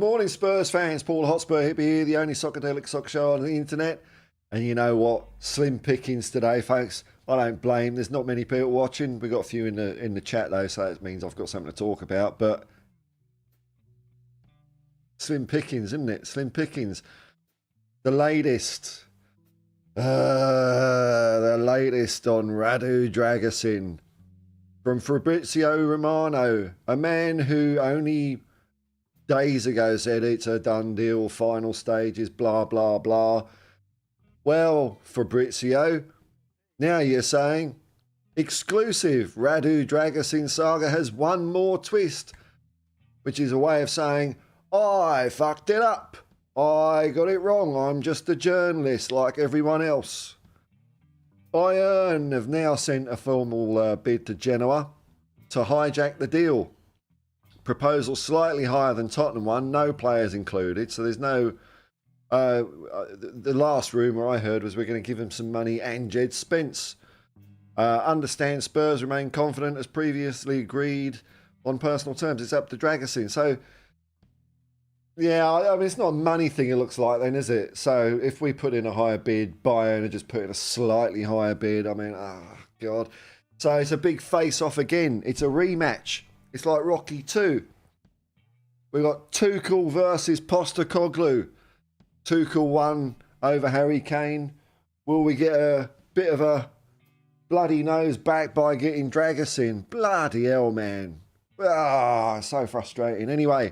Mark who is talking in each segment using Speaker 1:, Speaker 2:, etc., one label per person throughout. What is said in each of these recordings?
Speaker 1: Good morning, Spurs fans. Paul Hotspur Hippie here, the only psychedelic soccer show on the internet. And you know what? Slim pickings today, folks. I don't blame. There's not many people watching. We've got a few in the chat though, so that means I've got something to talk about. But slim pickings, isn't it? Slim pickings. The latest on Radu Drăgușin from Fabrizio Romano, a man who only days ago said it's a done deal, final stages, blah, blah, blah. Well, Fabrizio, now you're saying exclusive Radu Drăgușin saga has one more twist, which is a way of saying, I fucked it up. I got it wrong. I'm just a journalist like everyone else. Bayern have now sent a formal bid to Genoa to hijack the deal. Proposal slightly higher than Tottenham one, no players included, so there's no... the last rumour I heard was we're going to give him some money and Jed Spence. Understand Spurs remain confident as previously agreed on personal terms. It's up to Drăgușin. So, yeah, I mean, it's not a money thing it looks like then, is it? So if we put in a higher bid, Bayern are just put in a slightly higher bid. I mean, oh, God. So it's a big face-off again. It's a rematch. It's like Rocky 2. We've got Tuchel versus Postecoglou. Tuchel won over Harry Kane. Will we get a bit of a bloody nose back by getting Drăgușin? Bloody hell, man. Ah, so frustrating. Anyway,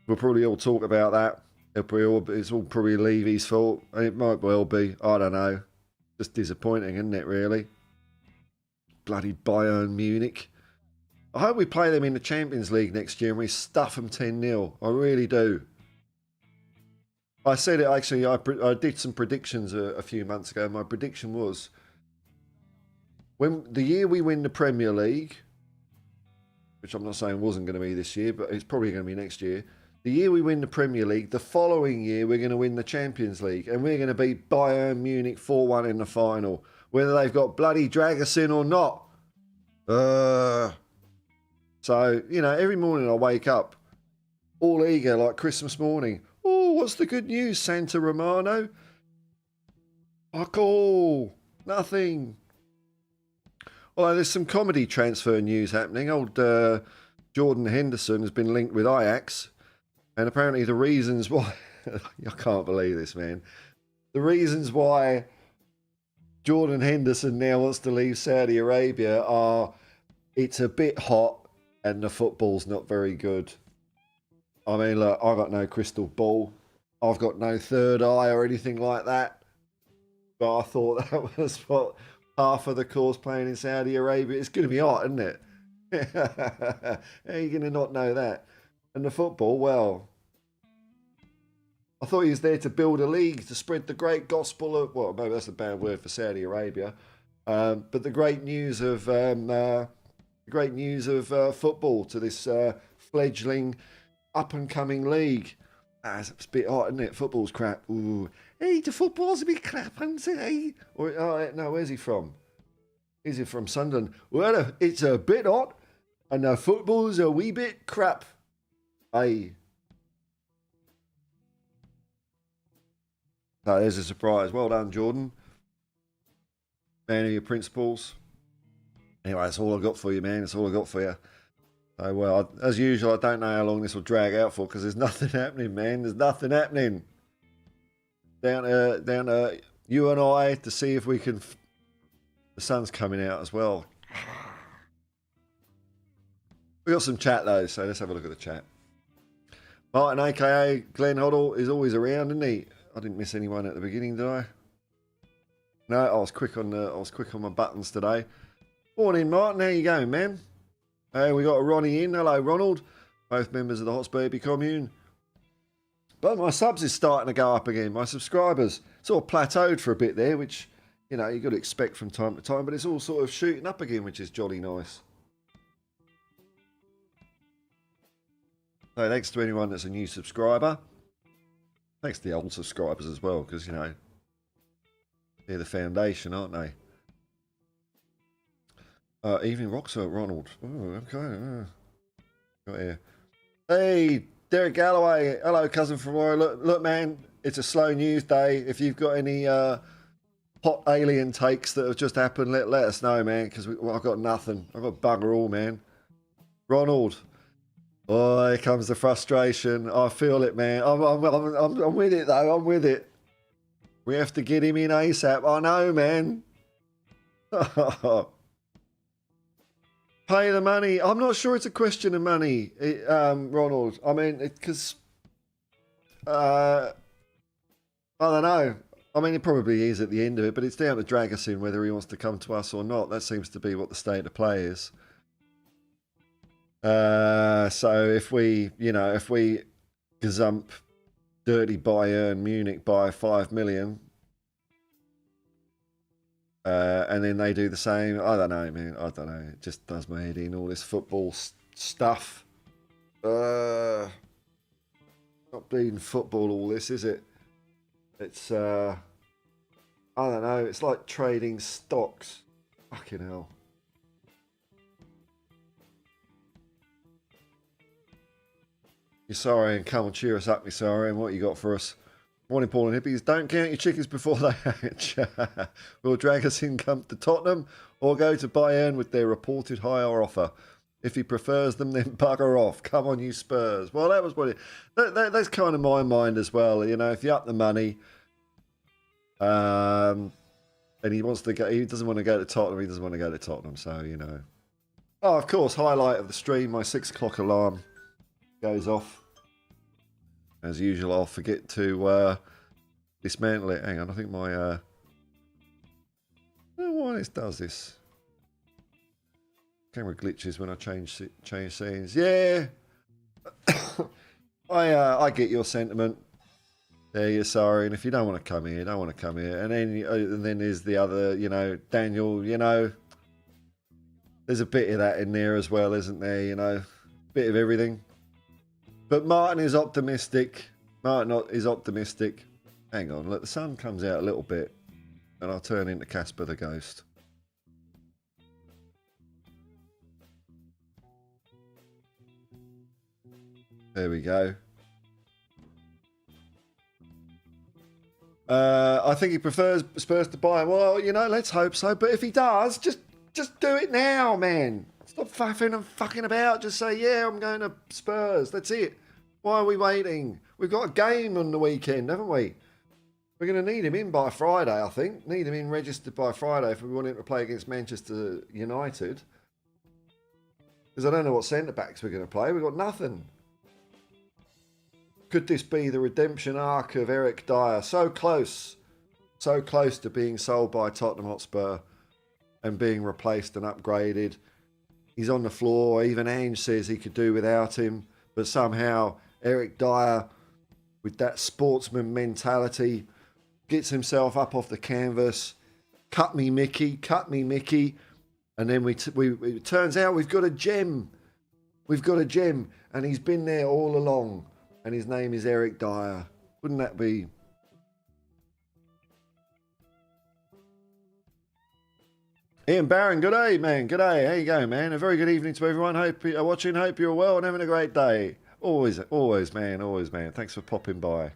Speaker 1: we'll probably all talk about that. It's all probably Levy's fault. It might well be. I don't know. Just disappointing, isn't it, really? Bloody Bayern Munich. I hope we play them in the Champions League next year and we stuff them 10-0. I really do. I said it actually, I did some predictions a few months ago. My prediction was, when the year we win the Premier League, which I'm not saying wasn't going to be this year, but it's probably going to be next year. The year we win the Premier League, the following year we're going to win the Champions League. And we're going to beat Bayern Munich 4-1 in the final. Whether they've got bloody Drăgușin or not. So, you know, every morning I wake up all eager like Christmas morning. Oh, what's the good news, Santa Romano? Fuck all. Nothing. Although there's some comedy transfer news happening. Old Jordan Henderson has been linked with Ajax. And apparently the reasons why... I can't believe this, man. The reasons why Jordan Henderson now wants to leave Saudi Arabia are it's a bit hot and the football's not very good. I mean, look, I've got no crystal ball. I've got no third eye or anything like that. But I thought that was what half of the course playing in Saudi Arabia. It's going to be hot, isn't it? How are you going to not know that? And the football, well, I thought he was there to build a league, to spread the great gospel of, well, maybe that's a bad word for Saudi Arabia, but the great news of football to this fledgling up-and-coming league. It's a bit hot, isn't it? Football's crap. Ooh. Hey, the football's a bit crap, isn't it? Hey? Or, oh, no, where's he from? Is he from Sunderland? Well, it's a bit hot, and the football's a wee bit crap. Hey. So there's a surprise. Well done, Jordan. Man of your principles. Anyway, that's all I got for you, man. That's all I got for you. So, well, as usual, I don't know how long this will drag out for because there's nothing happening, man. There's nothing happening. Down to you and I to see if we can... The sun's coming out as well. We got some chat, though, so let's have a look at the chat. Martin, a.k.a. Glenn Hoddle, is always around, isn't he? I didn't miss anyone at the beginning, did I? No, I was quick on my buttons today. Morning, Martin. How you going, man? We got Ronnie in. Hello, Ronald. Both members of the Hotspur Hippie commune. But my subs is starting to go up again. My subscribers sort of plateaued for a bit there, which, you know, you've got to expect from time to time. But it's all sort of shooting up again, which is jolly nice. So thanks to anyone that's a new subscriber. Thanks to the old subscribers as well, because, you know, they're the foundation, aren't they? Evening Roxer, Ronald. Oh, okay. Got here. Hey, Derek Galloway, hello, cousin from Roy. Look, man, it's a slow news day. If you've got any hot alien takes that have just happened, let us know, man, because I've got nothing. I've got bugger all, man. Ronald. Oh, here comes the frustration. I feel it, man. I'm with it, though. I'm with it. We have to get him in ASAP. I know, man. Pay the money. I'm not sure it's a question of money, Ronald. I mean, because I don't know. I mean, it probably is at the end of it, but it's down to Drăgușin whether he wants to come to us or not. That seems to be what the state of play is. So if we gazump dirty Bayern Munich by 5 million, and then they do the same, I don't know, man. I don't know. It just does my head in, all this football stuff. Not being football, all this, is it? It's I don't know. It's like trading stocks. Fucking hell. You're sorry, and come and cheer us up, you're sorry, and what you got for us? Morning, Paul and Hippies. Don't count your chickens before they hatch. Will Drăgușin come to Tottenham or go to Bayern with their reported higher offer? If he prefers them, then bugger off. Come on, you Spurs. Well, that was what that's kind of my mind as well. You know, if you up the money, and he wants to go, he doesn't want to go to Tottenham. He doesn't want to go to Tottenham. So you know. Oh, of course, highlight of the stream. My 6 o'clock alarm goes off. As usual, I'll forget to dismantle it. Hang on, I think my... I don't know why this does this. Camera glitches when I change scenes. Yeah! I get your sentiment. There, you're sorry. And if you don't want to come here, don't want to come here. And then there's the other, you know, Daniel, you know. There's a bit of that in there as well, isn't there? You know, bit of everything. But Martin is optimistic. Martin is optimistic. Hang on, look, the sun comes out a little bit and I'll turn into Casper the Ghost. There we go. I think he prefers Spurs to Bayern. Well, you know, let's hope so. But if he does, just do it now, man. Stop faffing and fucking about. Just say, yeah, I'm going to Spurs. That's it. Why are we waiting? We've got a game on the weekend, haven't we? We're going to need him in by Friday, I think. Need him in registered by Friday if we want him to play against Manchester United. Because I don't know what centre-backs we're going to play. We've got nothing. Could this be the redemption arc of Eric Dier? So close. So close to being sold by Tottenham Hotspur and being replaced and upgraded. He's on the floor. Even Ange says he could do without him. But somehow Eric Dier, with that sportsman mentality, gets himself up off the canvas. Cut me, Mickey. Cut me, Mickey. And then it turns out we've got a gem. We've got a gem. And he's been there all along. And his name is Eric Dier. Wouldn't that be... Ian Barron, good day, man. Good day. How you going, man? A very good evening to everyone. Hope you're watching. Hope you're well and having a great day. Always, man. Always, man. Thanks for popping by.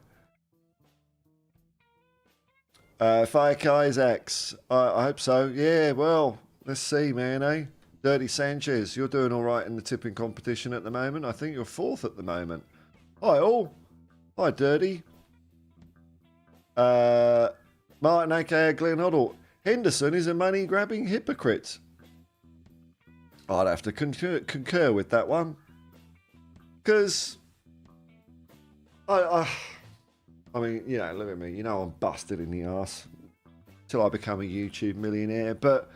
Speaker 1: Fire Isaacs. I hope so. Yeah, well, let's see, man, eh? Dirty Sanchez, you're doing all right in the tipping competition at the moment. I think you're 4th at the moment. Hi, all. Hi, Dirty. Martin, a.k.a. Glenn Hoddle. Henderson is a money-grabbing hypocrite. I'd have to concur with that one. Because, I mean, you know, look at me. You know I'm busted in the arse till I become a YouTube millionaire. But,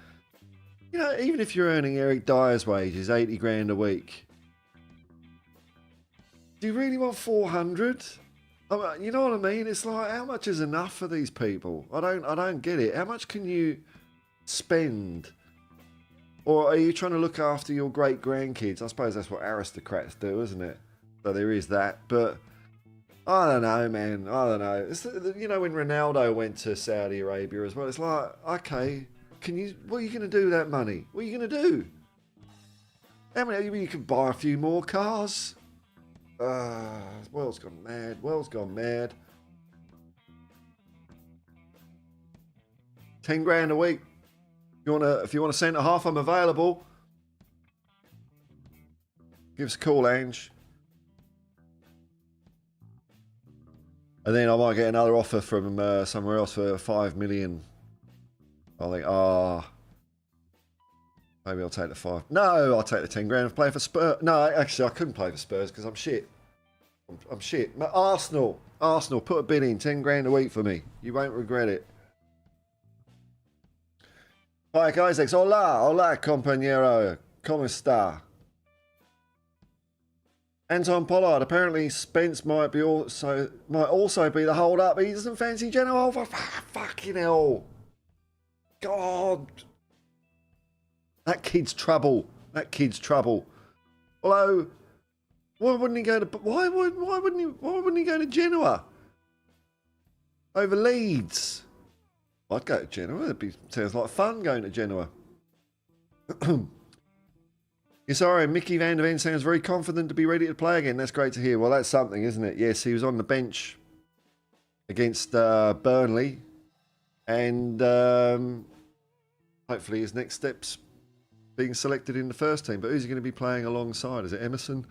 Speaker 1: you know, even if you're earning Eric Dier's wages, 80 grand a week, do you really want 400? You know what I mean? It's like, how much is enough for these people? I don't get it. How much can you spend? Or are you trying to look after your great grandkids? I suppose that's what aristocrats do, isn't it? So there is that. But I don't know, man. I don't know. It's, you know, when Ronaldo went to Saudi Arabia as well, it's like, okay, what are you going to do with that money? What are you going to do? How many? You can buy a few more cars. World's gone mad. World's gone mad. 10 grand a week. If you wanna send a half, I'm available. Give us a call, Ange. And then I might get another offer from somewhere else for 5 million. I think, maybe I'll take the 5. No, I'll take the 10 grand and play for Spurs. No, actually, I couldn't play for Spurs because I'm shit. I'm shit. Arsenal, put a bid in. 10 grand a week for me. You won't regret it. Hi, guys. Hola, compañero. ¿Cómo está? Anton Pollard. Apparently, Spence might also be the hold up. He doesn't fancy Genoa. Oh, fucking hell. God. That kid's trouble. Although, why wouldn't he go to Genoa over Leeds? I'd go to Genoa. Sounds like fun going to Genoa. Yes, sorry, Mickey Van der Ven sounds very confident to be ready to play again. That's great to hear. Well, that's something, isn't it? Yes, he was on the bench against Burnley. And hopefully his next step's being selected in the first team. But who's he going to be playing alongside? Is it Emerson?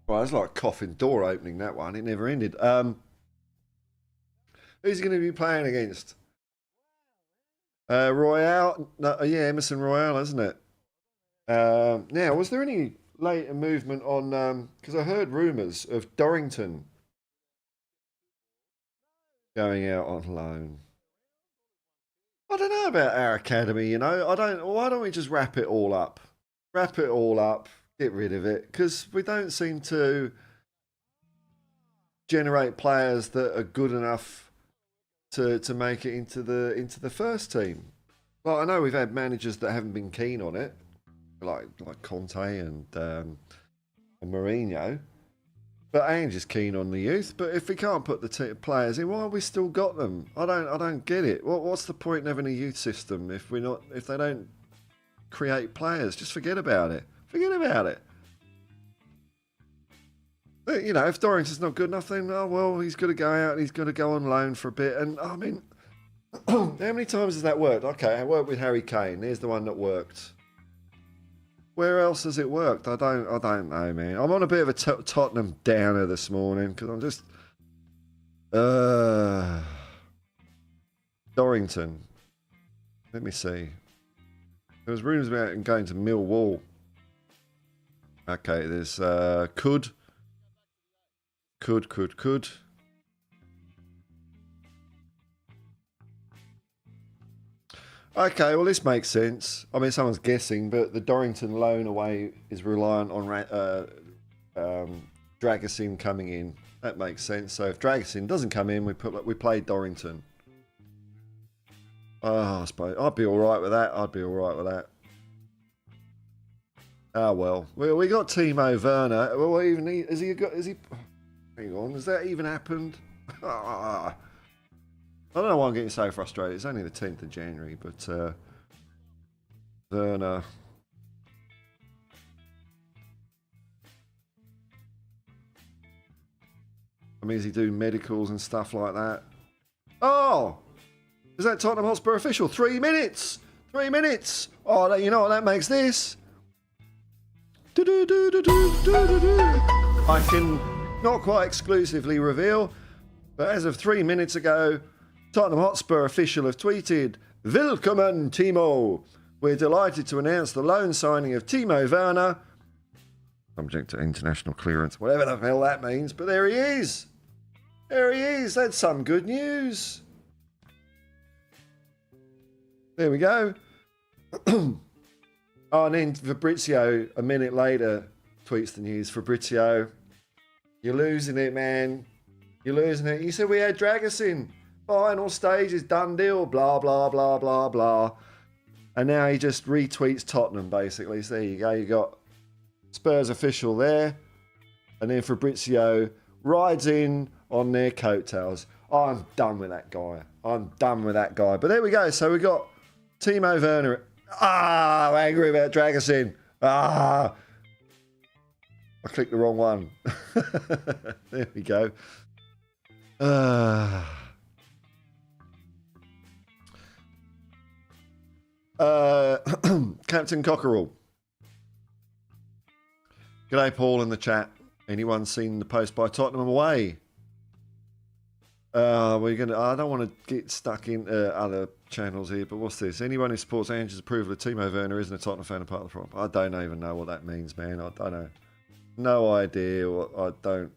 Speaker 1: Well, it's like a coffin door opening, that one. It never ended. Who's he going to be playing against? Royale? No, yeah, Emerson Royale, isn't it? Now, was there any later movement on... Because I heard rumours of Dorrington going out on loan. I don't know about our academy, you know. Why don't we just wrap it all up? Get rid of it, because we don't seem to generate players that are good enough to make it into the first team. Like, I know we've had managers that haven't been keen on it, like Conte and Mourinho, but Ange is keen on the youth. But if we can't put the players in, why have we still got them? I don't get it. What's the point in having a youth system if they don't create players? Just forget about it. You know, if Dorrington's not good enough, then, oh, well, he's got to go out and he's got to go on loan for a bit. And, I mean, how many times has that worked? Okay, I worked with Harry Kane. There's the one that worked. Where else has it worked? I don't know, man. I'm on a bit of a Tottenham downer this morning because I'm just... Dorrington. Let me see. There was rumours about him going to Millwall. Okay, there's could. Okay, well, this makes sense. I mean, someone's guessing, but the Dorrington loan away is reliant on Drăgușin coming in. That makes sense. So if Drăgușin doesn't come in, we play Dorrington. Oh, I suppose I'd be all right with that. Oh well, we got Timo Werner. Well, is he? Hang on, has that even happened? I don't know why I'm getting so frustrated. It's only the 10th of January, but Werner. I mean, is he doing medicals and stuff like that? Oh, is that Tottenham Hotspur official? 3 minutes. Oh, you know what that makes this? I can not quite exclusively reveal, but as of 3 minutes ago, Tottenham Hotspur official have tweeted, "Willkommen, Timo. We're delighted to announce the loan signing of Timo Werner, subject to international clearance," whatever the hell that means, but there he is. That's some good news. There we go. Oh, and then Fabrizio, a minute later, tweets the news. Fabrizio, you're losing it, man. You're losing it. You said we had Drăgușin. Final stage is done deal. Blah, blah, blah, blah, blah. And now he just retweets Tottenham, basically. So there you go. You got Spurs official there. And then Fabrizio rides in on their coattails. I'm done with that guy. But there we go. So we got Timo Werner. I'm angry about Drăgușin. I clicked the wrong one. There we go. Captain Cockerell. G'day, Paul, in the chat. Anyone seen the post by Tottenham away? I don't want to get stuck into other channels here, but what's this? Anyone who supports Ange's approval of Timo Werner isn't a Tottenham fan and part of the problem. I don't even know what that means, man. I don't know. No idea. I don't.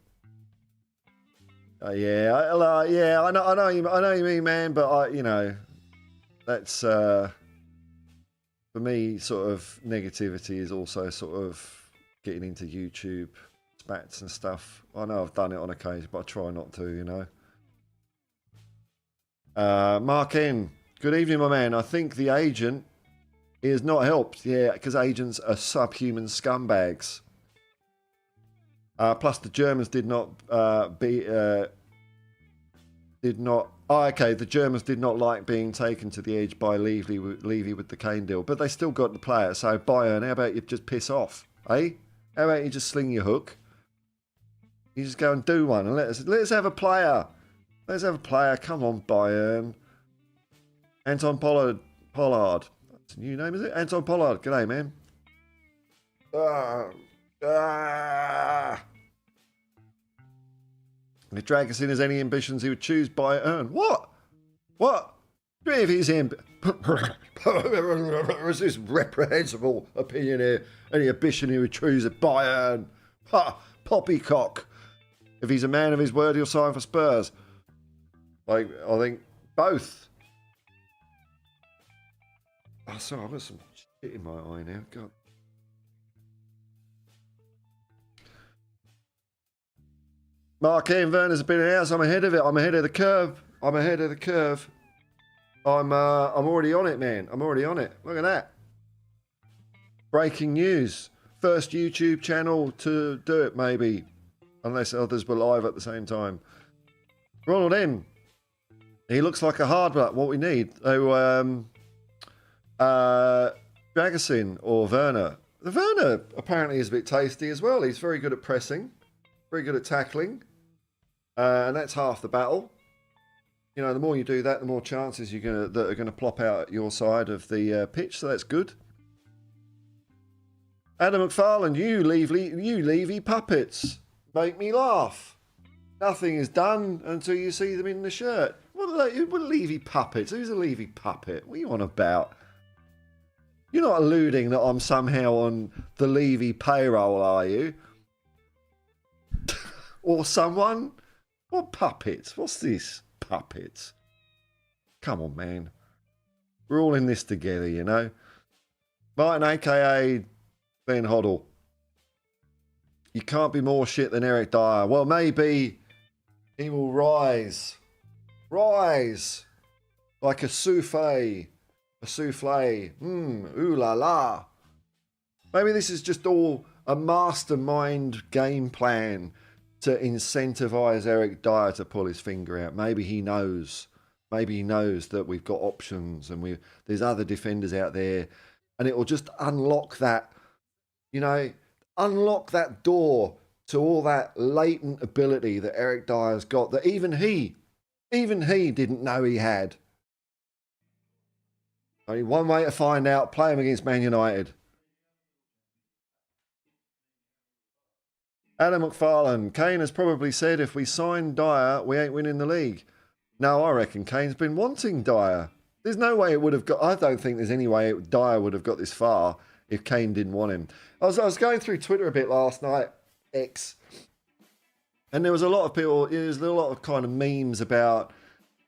Speaker 1: I know you mean, man. But that's for me. Sort of negativity is also sort of getting into YouTube spats and stuff. I know I've done it on occasion, but I try not to. Mark N. Good evening, my man. I think the agent is not helped. Yeah, because agents are subhuman scumbags. Plus, the Germans did not the Germans did not like being taken to the edge by Levy with the Kane deal, but they still got the player. So Bayern, how about you just piss off, eh? How about you just sling your hook? You just go and do one, and let's have a player. Let's have a player. Come on, Bayern. Anton Pollard. That's a new name, is it? Anton Pollard. G'day, man. If Drăgușin has any ambitions, he would choose Bayern. What? If he's is this reprehensible opinion here? Any ambition, he would choose a Bayern. Ha! Poppycock. If he's a man of his word, he'll sign for Spurs. I think both. Oh, sorry, I've got some shit in my eye now. God. Mark Ian Werner's been out. I'm ahead of it. I'm ahead of the curve. I'm already on it, man. I'm already on it. Look at that. Breaking news. First YouTube channel to do it, maybe. Unless others were live at the same time. Ronald M. He looks like a hard nut. What we need. Drăgușin or Werner. The Werner apparently is a bit tasty as well. He's very good at pressing. Very good at tackling. And that's half the battle. The more you do that, the more chances that are going to plop out at your side of the pitch. So that's good. Adam McFarlane, you Levy puppets make me laugh. Nothing is done until you see them in the shirt. What are Levy puppets? Who's a Levy puppet? What are you on about? You're not alluding that I'm somehow on the Levy payroll, are you? Or someone? What puppets? What's this? Puppets. Come on, man. We're all in this together, Martin, a.k.a. Ben Hoddle. You can't be more shit than Eric Dier. Well, maybe he will rise. Rise. Like a souffle. Ooh la la. Maybe this is just all a mastermind game plan to incentivize Eric Dier to pull his finger out. Maybe he knows that we've got options and there's other defenders out there, and it will just unlock that, unlock that door to all that latent ability that Eric Dier's got that even he didn't know he had. Only one way to find out: play him against Man United. Adam McFarlane, Kane has probably said if we sign Dier, we ain't winning the league. No, I reckon Kane's been wanting Dier. There's no way it would have got. I don't think there's any way Dier would have got this far if Kane didn't want him. I was going through Twitter a bit last night, X, and there was a lot of people. There's a lot of kind of memes about,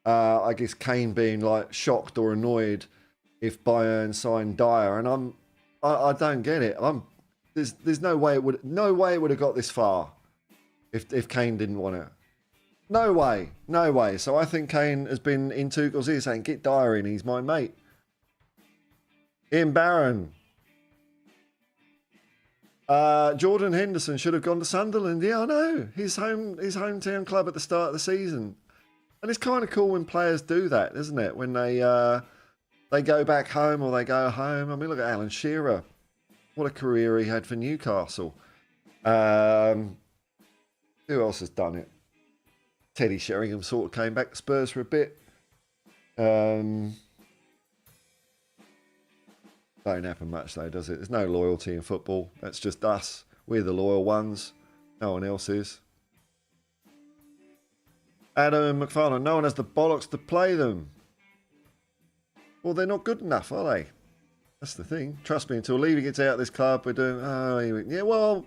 Speaker 1: I guess, Kane being like shocked or annoyed if Bayern signed Dier, and I don't get it. There's no way it would have got this far if Kane didn't want it. No way. So I think Kane has been in Tuchel's ear saying, get Dier in, he's my mate. Ian Barron. Jordan Henderson should have gone to Sunderland. Yeah, I know. His hometown club at the start of the season. And it's kind of cool when players do that, isn't it? When they they go back home or they go home. I mean, look at Alan Shearer. What a career he had for Newcastle. Who else has done it? Teddy Sheringham sort of came back to Spurs for a bit. Don't happen much though, does it? There's no loyalty in football. That's just us. We're the loyal ones. No one else is. Adam McFarlane, no one has the bollocks to play them. Well, they're not good enough, are they? That's the thing. Trust me, until Levy gets out of this club, we're doing... Oh, yeah, well,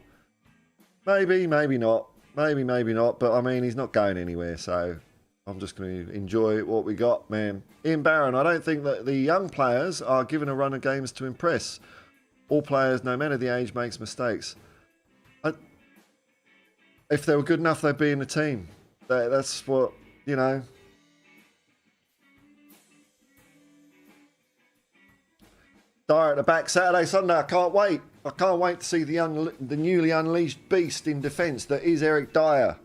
Speaker 1: maybe, maybe not. Maybe not. But, I mean, he's not going anywhere, so I'm just going to enjoy what we got, man. Ian Barron, I don't think that the young players are given a run of games to impress. All players, no matter the age, makes mistakes. If they were good enough, they'd be in the team. That's what, you know... Dier at the back, Saturday, Sunday. I can't wait. I can't wait to see the newly unleashed beast in defence that is Eric Dier.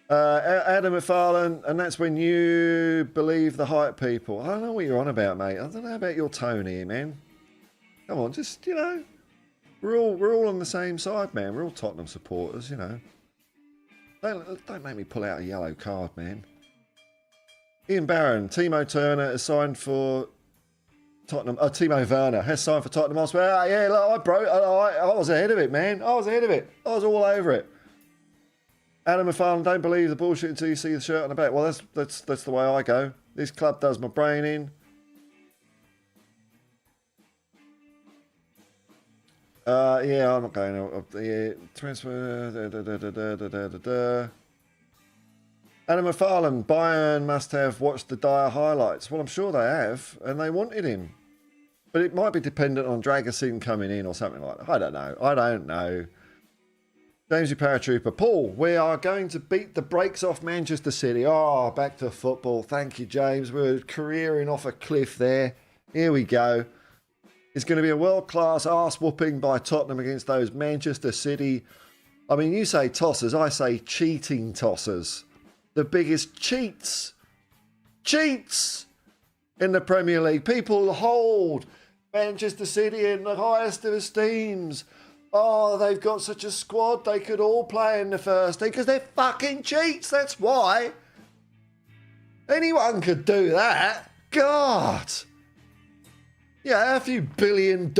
Speaker 1: Adam McFarlane, and that's when you believe the hype people. I don't know what you're on about, mate. I don't know about your tone here, man. Come on, just, you know, we're all on the same side, man. We're all Tottenham supporters, you know. Don't make me pull out a yellow card, man. Ian Barron, Timo Turner has signed for Tottenham. Timo Werner has signed for Tottenham Hotspur. Yeah, look, I was ahead of it, man. I was ahead of it. I was all over it. Adam McFarlane, don't believe the bullshit until you see the shirt on the back. Well, that's the way I go. This club does my brain in. Yeah, I'm not going. Yeah, transfer. Adam McFarlane, Bayern must have watched the Dier highlights. Well, I'm sure they have, and they wanted him. But it might be dependent on Drăgușin coming in or something like that. I don't know. James, you paratrooper. Paul, we are going to beat the brakes off Manchester City. Oh, back to football. Thank you, James. We're careering off a cliff there. Here we go. It's going to be a world-class arse-whooping by Tottenham against those Manchester City. I mean, you say tossers, I say cheating tossers. The biggest cheats in the Premier League. People hold Manchester City in the highest of esteems. Oh, they've got such a squad, they could all play in the first team because they're fucking cheats, that's why. Anyone could do that. God. Yeah, a few $1 billion,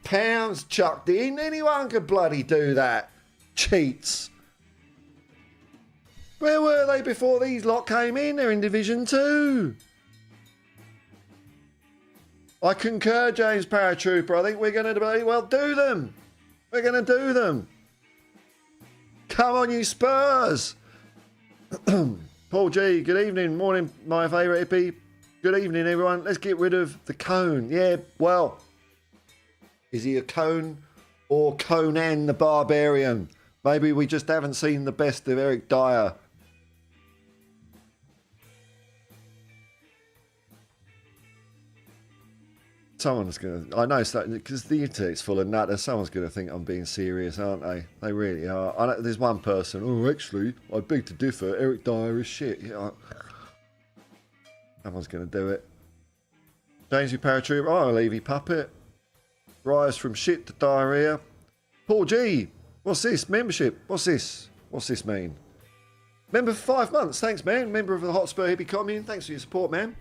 Speaker 1: pounds chucked in, anyone could bloody do that. Cheats. Where were they before these lot came in? They're in Division 2. I concur, James Paratrooper. I think we're going to do them. We're going to do them. Come on, you Spurs. Paul G, good evening. Morning, my favourite hippie. Good evening, everyone. Let's get rid of the cone. Yeah, well, is he a cone or Conan the Barbarian? Maybe we just haven't seen the best of Eric Dier. Someone's going to... I know, because the internet's full of nutters. Someone's going to think I'm being serious, aren't they? They really are. I know, there's one person, oh, actually, I beg to differ. Eric Dier is shit. Yeah, someone's going to do it. James, you paratrooper. Oh, Levy Puppet. Rise from shit to diarrhea. Paul G. What's this? Membership. What's this? What's this mean? Member for 5 months. Thanks, man. Member of the Hotspur Hippie commune. Thanks for your support, man.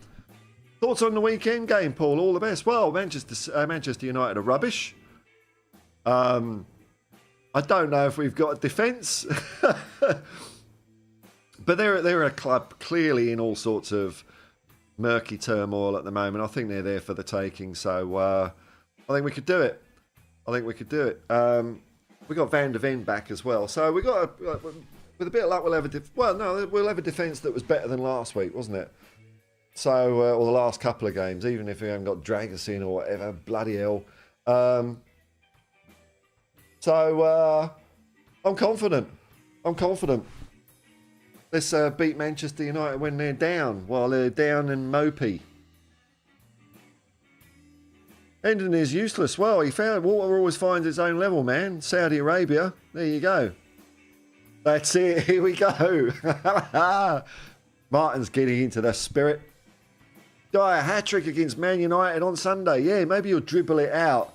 Speaker 1: Thoughts on the weekend game, Paul? All the best. Well, Manchester United are rubbish. I don't know if we've got a defence. But they're a club clearly in all sorts of murky turmoil at the moment. I think they're there for the taking. So I think we could do it. We got Van der Ven back as well. So we got, with a bit of luck, we'll have a defence that was better than last week, wasn't it? So, or the last couple of games, even if we haven't got Drăgușin or whatever, bloody hell. I'm confident. Let's beat Manchester United when they're down, while they're down and mopey. Endon is useless. Well, he found water always finds its own level, man. Saudi Arabia. There you go. That's it. Here we go. Martin's getting into the spirit. Dier hat-trick against Man United on Sunday. Yeah, maybe he'll dribble it out.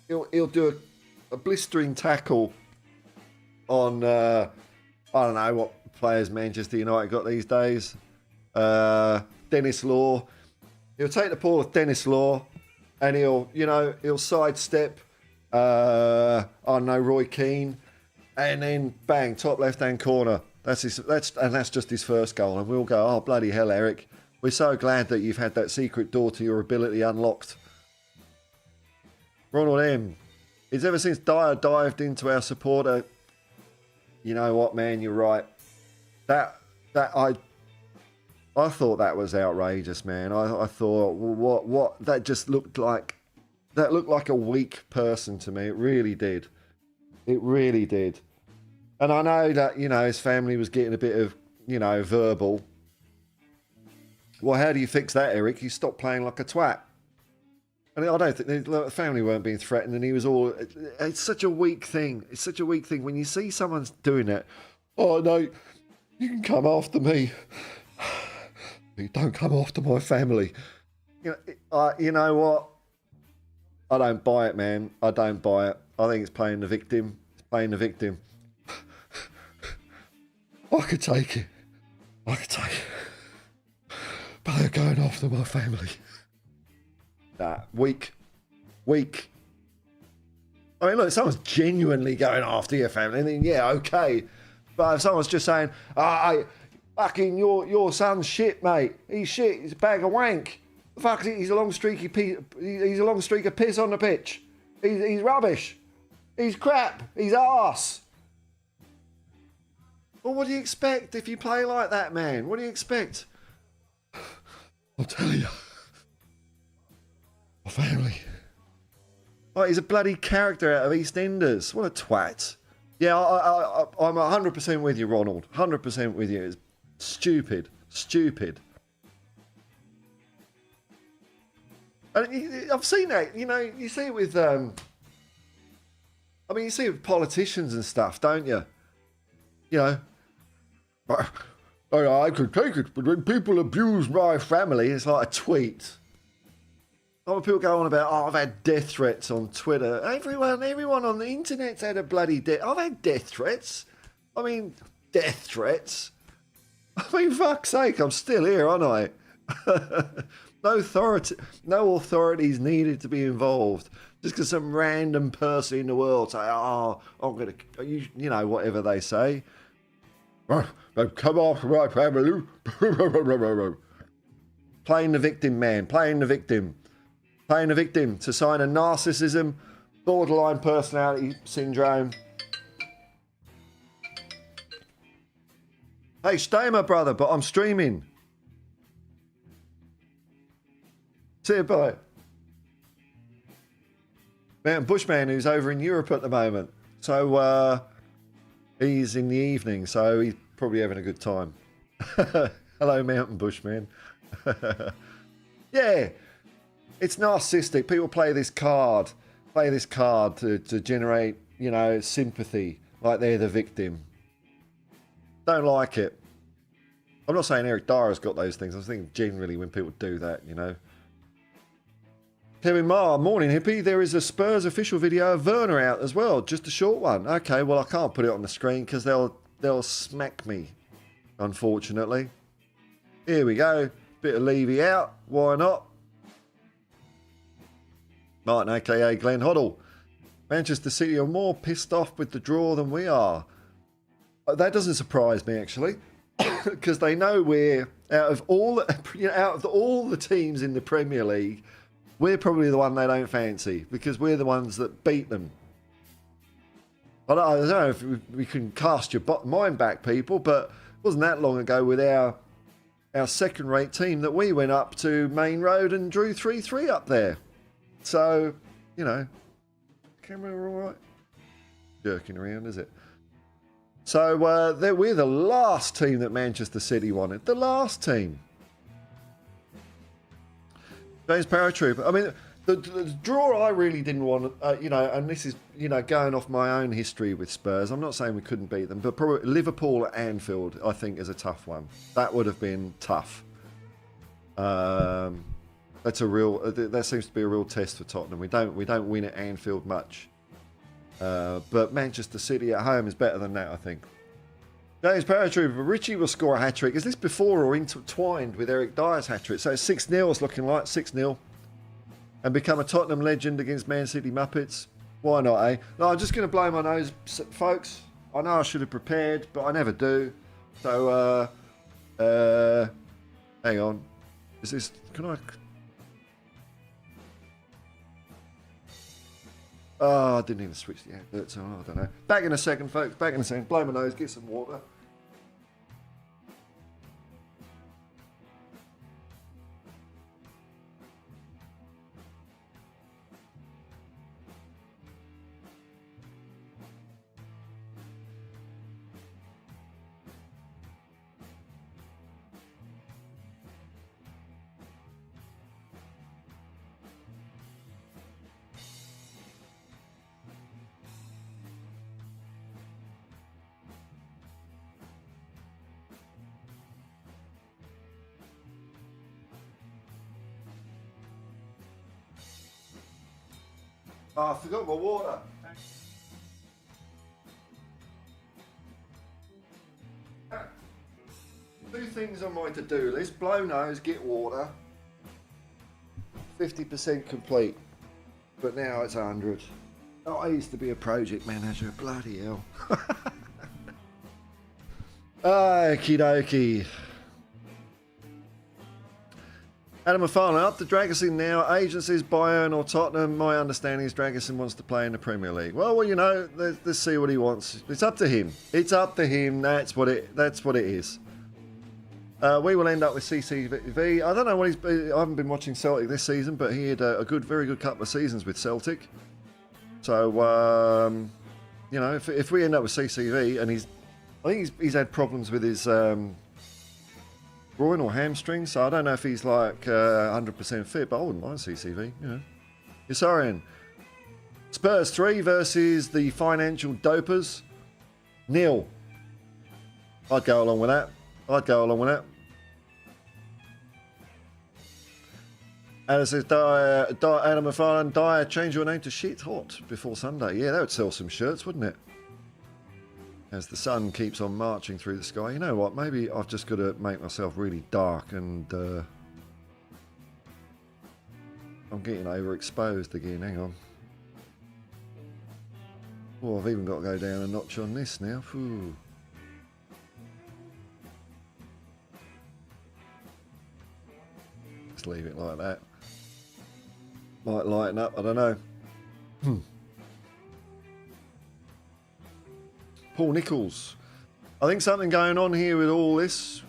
Speaker 1: He'll do a blistering tackle on, I don't know what players Manchester United got these days. Dennis Law. He'll take the ball with Dennis Law and he'll sidestep, I don't know, Roy Keane, and then bang, top left-hand corner. That's just his first goal. And we'll go, oh, bloody hell, Eric. We're so glad that you've had that secret door to your ability unlocked. Ronald M. It's ever since Dier dived into our supporter. You know what, man? You're right. I thought that was outrageous, man. I thought, well, what? That just looked like a weak person to me. It really did. It really did. And I know that, his family was getting a bit of, verbal. Well, how do you fix that, Eric? You stop playing like a twat. And I don't think the family weren't being threatened, and he was all. It's such a weak thing. It's such a weak thing when you see someone's doing it. Oh no, you can come after me. You don't come after my family. You know what? I don't buy it, man. I don't buy it. I think it's playing the victim. It's playing the victim. I could take it. But they're going after my family. Nah, weak. I mean, look, if someone's genuinely going after your family, then yeah, okay. But if someone's just saying, fucking your son's shit, mate. He's shit. He's a bag of wank. Fuck, he's a long streak of piss on the pitch. He's rubbish. He's crap. He's arse. Well, what do you expect if you play like that, man? What do you expect? I'll tell you. My family. Oh, he's a bloody character out of EastEnders. What a twat. Yeah, I'm 100% with you, Ronald. 100% with you. It's stupid. And I've seen that. You see it with. You see it with politicians and stuff, don't you? I could take it, but when people abuse my family, it's like a tweet. People go on about, I've had death threats on Twitter. Everyone on the internet's had a bloody death. I've had death threats. Death threats. Fuck's sake, I'm still here, aren't I? No authorities needed to be involved. Just because some random person in the world say, I'm going to, whatever they say. Come off my family. Playing the victim, man. Playing the victim to sign a narcissism, borderline personality syndrome. Hey, stay, my brother, but I'm streaming. See you, bye. Mountain Bushman, who's over in Europe at the moment. So, he's in the evening, so he's probably having a good time. Hello, Mountain Bushman. Yeah. It's narcissistic. People play this card to generate, sympathy, like they're the victim. Don't like it. I'm not saying Eric Dier's got those things. I was thinking generally when people do that, Kevin Marr, morning hippie. There is a Spurs official video of Werner out as well, just a short one. Okay, well I can't put it on the screen because they'll smack me, unfortunately. Here we go. Bit of Levy out. Why not? Martin, a.k.a. Glenn Hoddle. Manchester City are more pissed off with the draw than we are. That doesn't surprise me, actually, because they know we're, out of all the teams in the Premier League, we're probably the one they don't fancy, because we're the ones that beat them. I don't know if we can cast your mind back, people, but it wasn't that long ago with our second-rate team that we went up to Main Road and drew 3-3 up there. So, camera all right? Jerking around, is it? So, we're the last team that Manchester City wanted. The last team. James Paratrooper. The draw I really didn't want, and this is, going off my own history with Spurs. I'm not saying we couldn't beat them, but probably Liverpool at Anfield, I think, is a tough one. That would have been tough. That's a real. That seems to be a real test for Tottenham. We don't win at Anfield much, but Manchester City at home is better than that, I think. James Paratrooper, Richie will score a hat trick. Is this before or intertwined with Eric Dyer's hat trick? So it's 6-0. It's looking like 6-0, and become a Tottenham legend against Man City Muppets. Why not, eh? No, I'm just going to blow my nose, folks. I know I should have prepared, but I never do. So, hang on. Is this? Can I? Oh, I didn't even switch the advert, so I don't know. Back in a second, folks. Back in a second. Blow my nose, get some water. Oh, I forgot my water. Two things on my to-do list. Blow nose, get water. 50% complete. But now it's 100. Oh, I used to be a project manager. Bloody hell. Okie dokie. Adam McFarlane, up to Dragossin now. Agencies, Bayern or Tottenham. My understanding is Dragossin wants to play in the Premier League. Well, you know, let's see what he wants. It's up to him. It's up to him. That's what it is. We will end up with CCV. I don't know what I haven't been watching Celtic this season, but he had a very good couple of seasons with Celtic. So, you know, if we end up with CCV, and I think he's had problems with his groin or hamstring, so I don't know if he's like 100% fit, but I wouldn't mind CCV, you know. Yusarian. Spurs 3 versus the financial dopers. 0. I'd go along with that. And it says, Adam McFarlane, Dyer, change your name to Shit Hot before Sunday. Yeah, that would sell some shirts, wouldn't it? As the sun keeps on marching through the sky. You know what? Maybe I've just got to make myself really dark and I'm getting overexposed again. Hang on. Oh, I've even got to go down a notch on this now. Whew. Just leave it like that. Might lighten up, I don't know. Paul Nichols. I think something going on here with all this.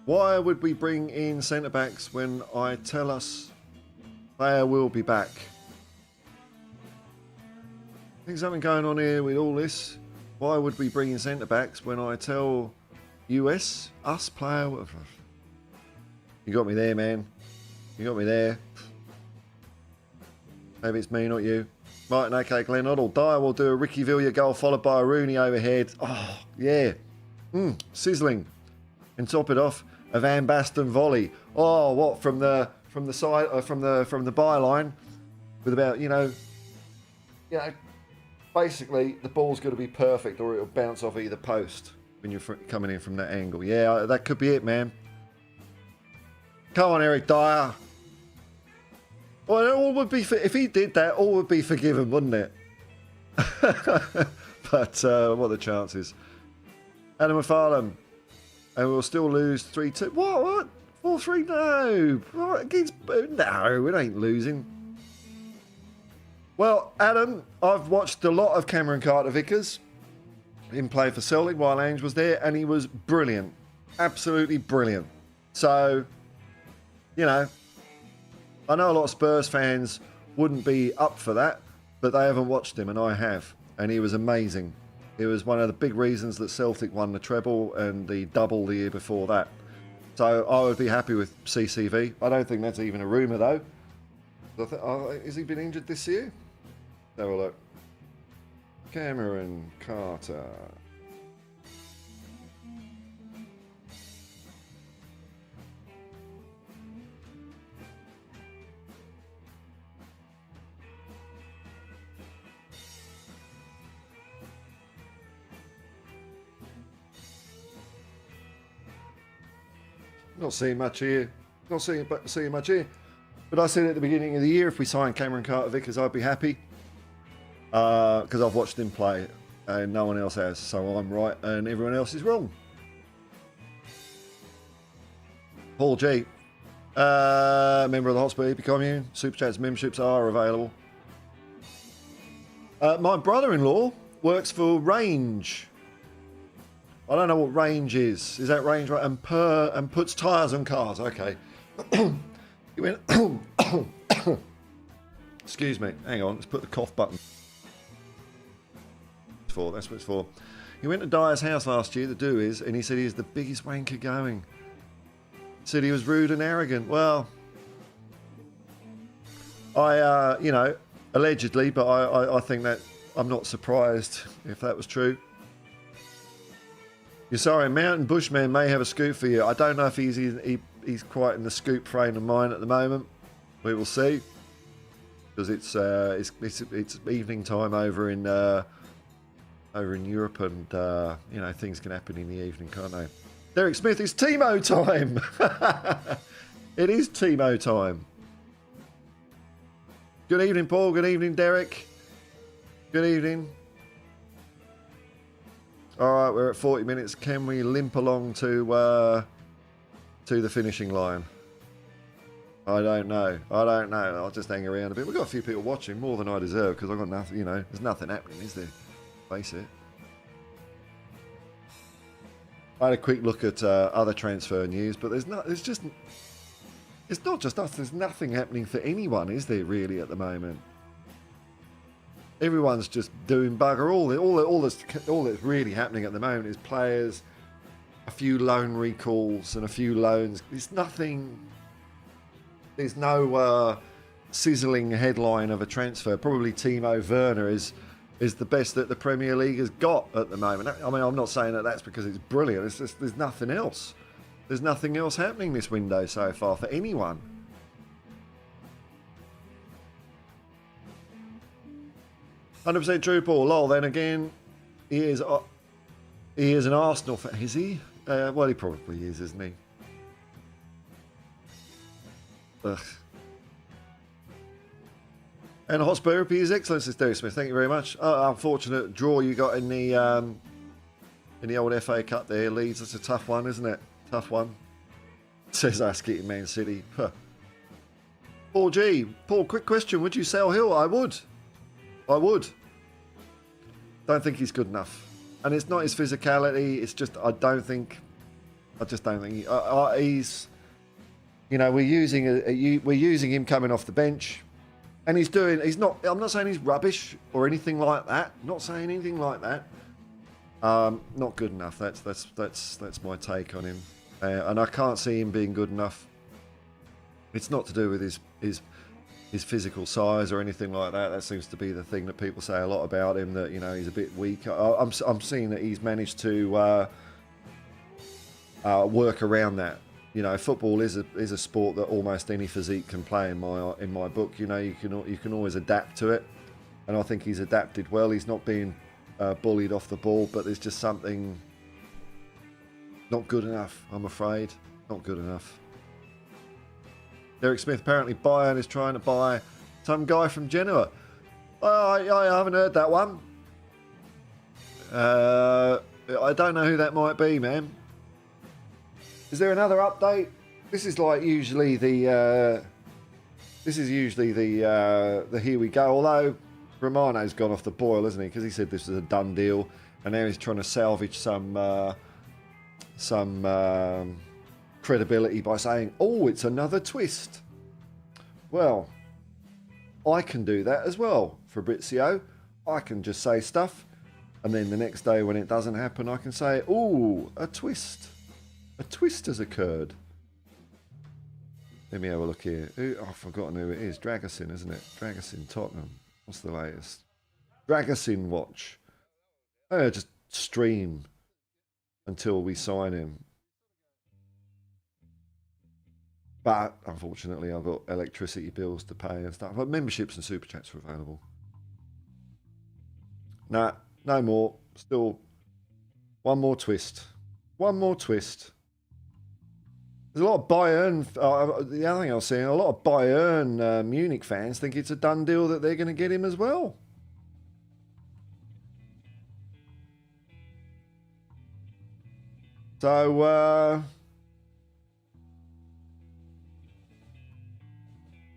Speaker 1: Why would we bring in centre-backs when I tell us player will be back? I think something going on here with all this. Why would we bring in centre-backs when I tell us player... You got me there, man. You got me there. Maybe it's me, not you. Right, okay, Glenn Hoddle. Dyer will do a Ricky Villa goal followed by a Rooney overhead. Oh, yeah. Sizzling. And top it off, a Van Basten volley. Oh, what, from the side, from the byline, with about, basically the ball's got to be perfect or it'll bounce off either post when you're coming in from that angle. Yeah, that could be it, man. Come on, Eric Dyer. Well, it all would be if he did that, all would be forgiven, wouldn't it? But what are the chances? Adam McFarlane, and we'll still lose 3-2. What? 4-3? No. No, it ain't losing. Well, Adam, I've watched a lot of Cameron Carter-Vickers. Him play for Celtic while Ange was there, and he was brilliant. Absolutely brilliant. So, I know a lot of Spurs fans wouldn't be up for that, but they haven't watched him, and I have. And he was amazing. It was one of the big reasons that Celtic won the treble and the double the year before that. So I would be happy with CCV. I don't think that's even a rumour, though. Has he been injured this year? Have a look. Cameron Carter. Not seeing much here. Not seeing much here. But I said at the beginning of the year, if we sign Cameron Carter-Vickers, I'd be happy. Because I've watched him play and no one else has. So I'm right and everyone else is wrong. Paul G. Member of the Hotspur Hippie commune. Super Chats memberships are available. My brother-in-law works for Range. I don't know what Range is. Is that Range, right? And puts tyres on cars. Okay. He went. Excuse me. Hang on. Let's put the cough button. That's what it's for. He went to Dier's house last year, the do is, and he said he's the biggest wanker going. Said he was rude and arrogant. Well, you know, allegedly, but I think that I'm not surprised if that was true. You're sorry, Mountain Bushman may have a scoop for you. I don't know if he's quite in the scoop frame of mind at the moment. We will see, because it's evening time over in Europe, and you know, things can happen in the evening, can't they? Derek Smith, it's Timo time. It is Timo time. Good evening, Paul. Good evening, Derek. Good evening. All right, we're at 40 minutes. Can we limp along to the finishing line? I don't know. I'll just hang around a bit. We've got a few people watching, more than I deserve, because I've got nothing. You know, there's nothing happening, is there? Face it. I had a quick look at other transfer news, but it's not just us. There's nothing happening for anyone, is there, really, at the moment? Everyone's just doing bugger all. All that's really happening at the moment is players, a few loan recalls and a few loans. It's nothing. There's no sizzling headline of a transfer. Probably Timo Werner is the best that the Premier League has got at the moment. I mean, I'm not saying that that's because it's brilliant. It's just there's nothing else. There's nothing else happening this window so far for anyone. "100% true, Paul. Lol, then again, he is an Arsenal fan. Is he? Well, he probably is, isn't he? Ugh. And Hotspur Hippie is excellent, says Derek Smith. Thank you very much. Unfortunate draw you got in the old FA Cup there, Leeds. That's a tough one, isn't it? Tough one. Says Asket in Man City. Huh. Paul G. Paul, quick question. Would you sell Hill? I would. Don't think he's good enough. And it's not his physicality. It's just, I just don't think he's, you know, we're using him coming off the bench. And I'm not saying he's rubbish or anything like that. Not saying anything like that. Not good enough. That's my take on him. And I can't see him being good enough. It's not to do with his physical size or anything like that. That seems to be the thing that people say a lot about him, that, you know, he's a bit weak. I'm seeing that he's managed to work around that. You know, football is a sport that almost any physique can play in my book. You know, you can always adapt to it, and I think he's adapted well. He's not being bullied off the ball, but there's just something not good enough, I'm afraid. Not good enough. Derek Smith, apparently Bayern is trying to buy some guy from Genoa. Oh, I haven't heard that one. I don't know who that might be, man. Is there another update? This is like usually the here we go. Although Romano's gone off the boil, hasn't he? Because he said this was a done deal, and now he's trying to salvage some credibility by saying, "Oh, it's another twist." Well, I can do that as well, Fabrizio. I can just say stuff, and then the next day when it doesn't happen, I can say, "Oh, a twist. A twist has occurred." Let me have a look here. I've forgotten who it is. Drăgușin, isn't it? Drăgușin, Tottenham. What's the latest? Drăgușin watch. Oh, just stream until we sign him. But unfortunately, I've got electricity bills to pay and stuff. But memberships and super chats are available. Nah, no more. Still one more twist. One more twist. There's a lot of Bayern. The other thing I was seeing, a lot of Bayern Munich fans think it's a done deal that they're going to get him as well. So,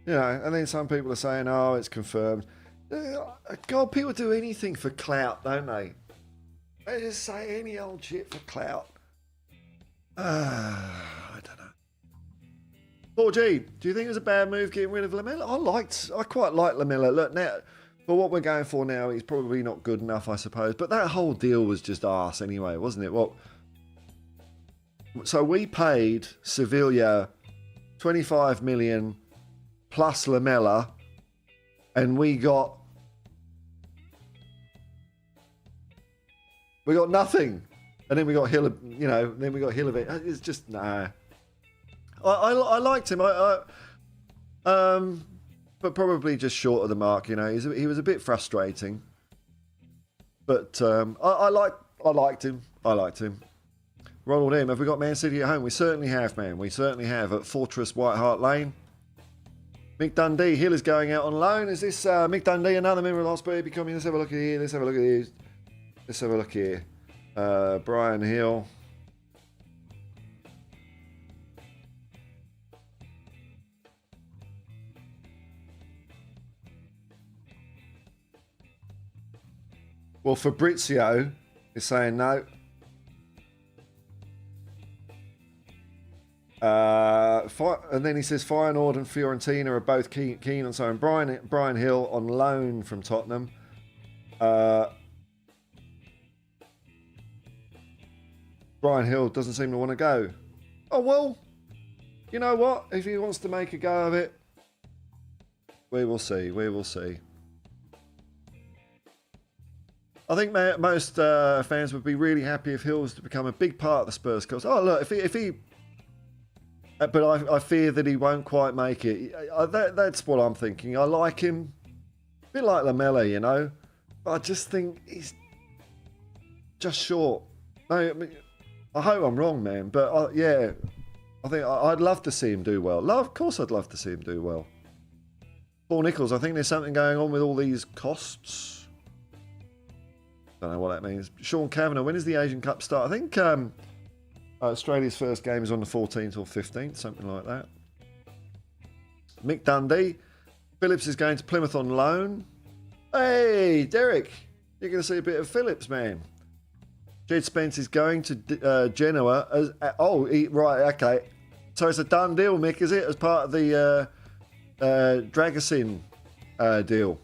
Speaker 1: you know, and then some people are saying, "Oh, it's confirmed." God, people do anything for clout, don't they? They just say any old shit for clout. I don't know. 4G, do you think it was a bad move getting rid of Lamella? I quite like Lamella. Look, now, for what we're going for now, he's probably not good enough, I suppose. But that whole deal was just arse anyway, wasn't it? Well, so we paid Sevilla 25 million plus Lamella, and we got nothing. And then we got Hill, you know, then we got Hill of it. It's just, nah. I liked him, but probably just short of the mark. You know, he was a bit frustrating, but I liked him. Ronald M, have we got Man City at home? We certainly have, man. We certainly have at Fortress White Hart Lane. Mick Dundee, Hill is going out on loan. Is this Mick Dundee, another member of Hotspur Hippie coming? Let's have a look at here. Let's have a look here. Brian Hill. Well, Fabrizio is saying no. And then he says Feyenoord and Fiorentina are both keen on signing Brian Hill on loan from Tottenham. Brian Hill doesn't seem to want to go. Oh, well, you know what? If he wants to make a go of it, we will see. I think most fans would be really happy if Hill was to become a big part of the Spurs cause. Oh, look, if he but I fear that he won't quite make it. That's what I'm thinking. I like him. A bit like Lamella, you know. But I just think he's just short. No, I mean, I hope I'm wrong, man. But yeah, I think I'd love to see him do well. Of course I'd love to see him do well. Paul Nichols, I think there's something going on with all these costs. Don't know what that means. Sean Kavanagh, when does the Asian Cup start? I think Australia's first game is on the 14th or 15th, something like that. Mick Dundee, Phillips is going to Plymouth on loan. Hey, Derek, you're going to see a bit of Phillips, man. Jed Spence is going to Genoa. Right, okay. So it's a done deal, Mick, is it? As part of the Drăgușin deal.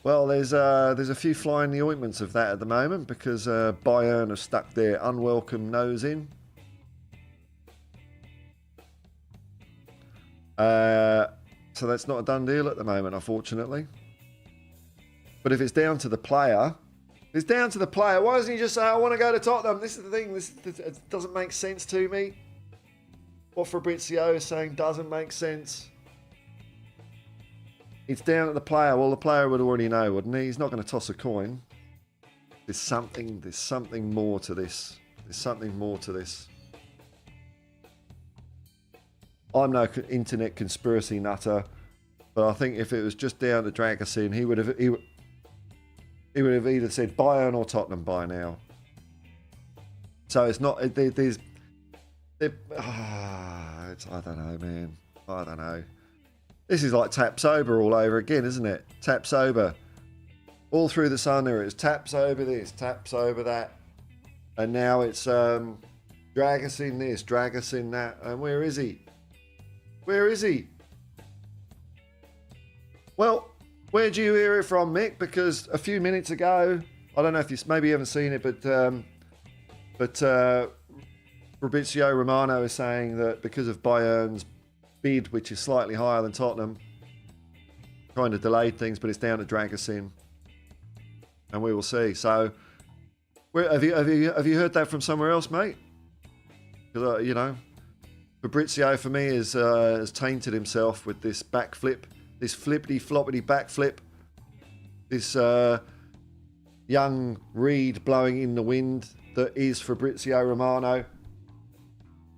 Speaker 1: Well, there's a few fly in the ointments of that at the moment because Bayern have stuck their unwelcome nose in. So that's not a done deal at the moment, unfortunately. But if it's down to the player, Why doesn't he just say, I want to go to Tottenham? This is the thing. It doesn't make sense to me. What Fabrizio is saying doesn't make sense. It's down at the player. Well, the player would already know, wouldn't he? He's not going to toss a coin. There's something more to this. I'm no internet conspiracy nutter, but I think if it was just down to Drăgușin, he would have either said Bayern or Tottenham by now. So it's not. I don't know, man. I don't know. This is like tap sober all over again, isn't it? Tap sober. All through the sun there is tap sober this, tap sober that. And now it's Drăgușin this, Drăgușin that. And where is he? Well, where do you hear it from, Mick? Because a few minutes ago, I don't know if you maybe haven't seen it, but Fabrizio Romano is saying that because of Bayern's bid, which is slightly higher than Tottenham, kind of delayed things, but it's down to Drăgușin, and we will see. So, have you heard that from somewhere else, mate? Because you know, Fabrizio for me has tainted himself with this backflip, this flippity floppity backflip, this young reed blowing in the wind that is Fabrizio Romano.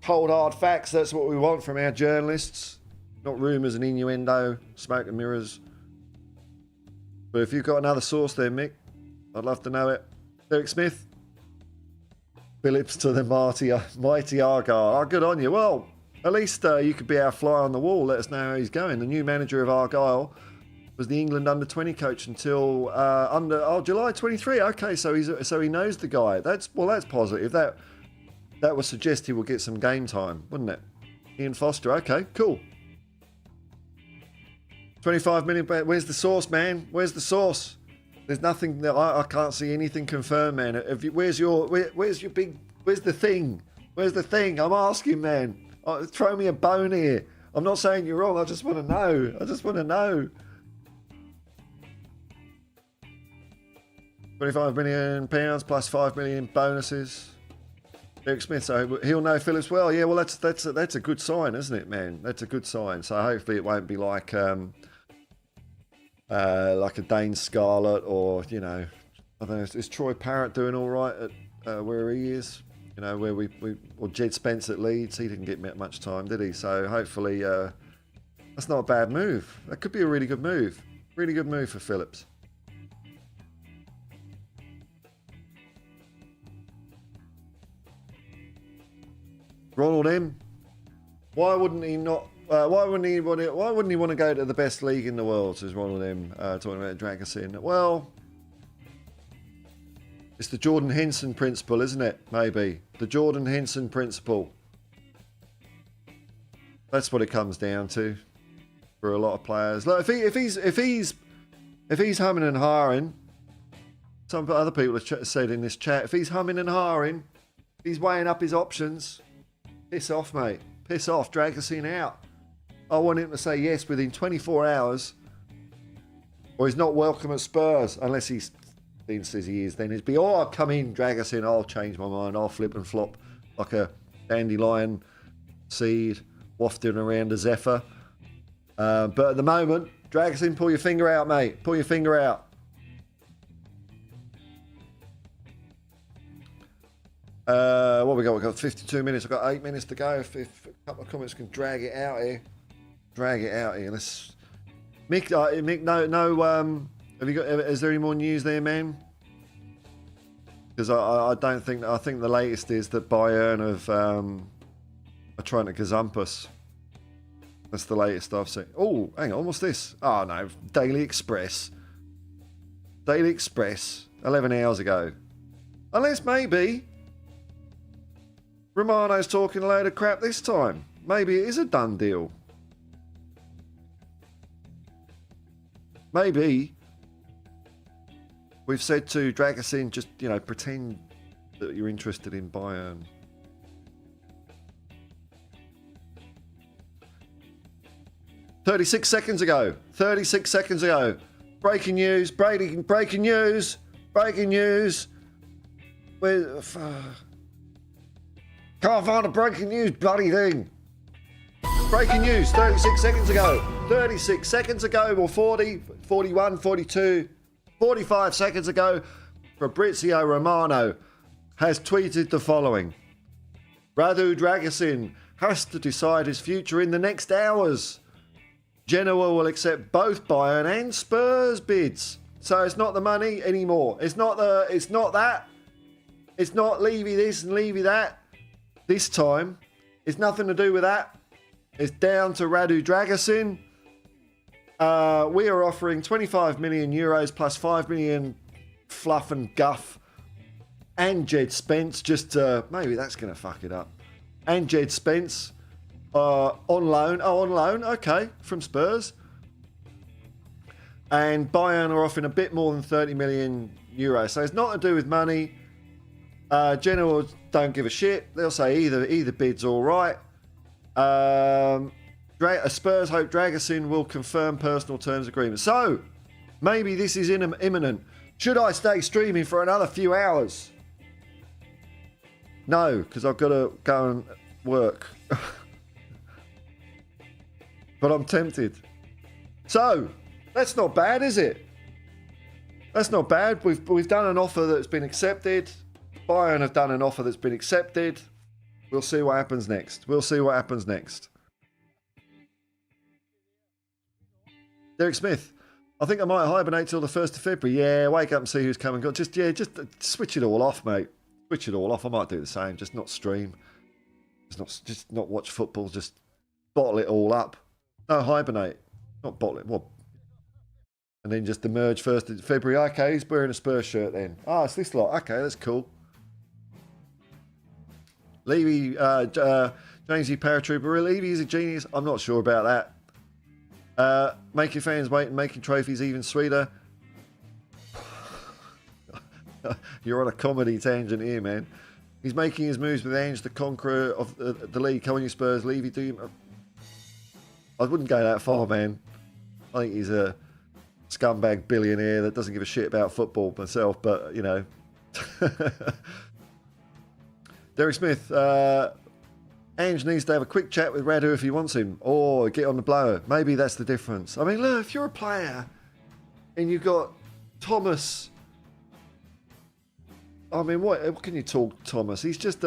Speaker 1: cold hard facts. That's what we want from our journalists, not rumours and innuendo, smoke and mirrors. But if you've got another source there, Mick, I'd love to know it. Derek Smith, Phillips to the mighty Argyle. Oh, good on you. Well, at least you could be our fly on the wall. Let us know how he's going. The new manager of Argyle was the England under-20 coach until July 23. Okay, so he knows the guy. That's positive. That would suggest he will get some game time, wouldn't it? Ian Foster. Okay, cool. 25 million. Where's the source, man? Where's the source? There's nothing that I can't see anything confirmed, man. Where's the thing? Where's the thing? I'm asking, man. Throw me a bone here. I'm not saying you're wrong. I just want to know. 25 million pounds plus 5 million bonuses. Derek Smith, so he'll know Phillips well. Yeah, well, that's a good sign, isn't it, man? That's a good sign. So hopefully it won't be like a Dane Scarlett, or I don't know. Is Troy Parrott doing all right at where he is? Where or Jed Spence at Leeds. He didn't get much time, did he? So hopefully that's not a bad move. That could be a really good move. Really good move for Phillips. Ronald M. Why wouldn't he want to go to the best league in the world? Says Ronald M. Talking about Dragocin. Well, it's the Jordan Henson principle, isn't it? Maybe the Jordan Henson principle. That's what it comes down to for a lot of players. Look, if he's humming and hawing, some other people have said in this chat, if he's humming and hawing, he's weighing up his options. Piss off, mate. Piss off. Dragocin out. I want him to say yes within 24 hours, or he's not welcome at Spurs unless he says he is. Then it's be, oh, come in, Dragocin. I'll change my mind. I'll flip and flop like a dandelion seed wafting around a zephyr. But at the moment, Dragocin, pull your finger out, mate. Pull your finger out. What we got? We've got 52 minutes. I've got 8 minutes to go. If a couple of comments can drag it out here. Let's... Mick, no. Have you got? Is there any more news there, man? Because I don't think. I think the latest is that Bayern are trying to gazump us. That's the latest I've seen. Oh, hang on. What's this? Oh no, Daily Express. 11 hours ago. Unless maybe Romano's talking a load of crap this time. Maybe it is a done deal. Maybe we've said to Dragocin, just, pretend that you're interested in Bayern. "36 seconds ago. Breaking news. Breaking news. Can't find a breaking news bloody thing. Breaking news 36 seconds ago. 36 seconds ago, or 40, 41, 42, 45 seconds ago, Fabrizio Romano has tweeted the following. Radu Drăgușin has to decide his future in the next hours. Genoa will accept both Bayern and Spurs bids. So it's not the money anymore. It's not that. It's not Levy this and Levy that. This time, it's nothing to do with that. It's down to Radu Drăgușin. We are offering 25 million euros plus 5 million fluff and guff. And Jed Spence, maybe that's going to fuck it up. And Jed Spence on loan. Oh, on loan. Okay, from Spurs. And Bayern are offering a bit more than 30 million euros. So it's not to do with money. Genoa don't give a shit. They'll say either bid's all right. Spurs hope Dragocin will confirm personal terms agreement. So maybe this is imminent. Should I stay streaming for another few hours? No, because I've got to go and work. But I'm tempted. So that's not bad, is it? That's not bad. We've done an offer that's been accepted. Bayern have done an offer that's been accepted. We'll see what happens next. We'll see what happens next. Derek Smith. I think I might hibernate till the 1st of February. Yeah, wake up and see who's coming. Just switch it all off, mate. Switch it all off. I might do the same. Just not stream. Just not watch football. Just bottle it all up. No, hibernate. Not bottle it. What? And then just emerge 1st of February. Okay, he's wearing a Spurs shirt then. Oh, it's this lot. Okay, that's cool. Levy, Jamesy Paratrooper. Levy is a genius. I'm not sure about that. Making fans wait and making trophies even sweeter. You're on a comedy tangent here, man. He's making his moves with Ange, the conqueror of the league. Come on, you Spurs. Levy, do you... I wouldn't go that far, man. I think he's a scumbag billionaire that doesn't give a shit about football myself, but, you know. Derek Smith, Ange needs to have a quick chat with Radu if he wants him, or get on the blower. Maybe that's the difference. I mean, look, if you're a player and you've got Thomas, I mean, what can you talk Thomas? He's just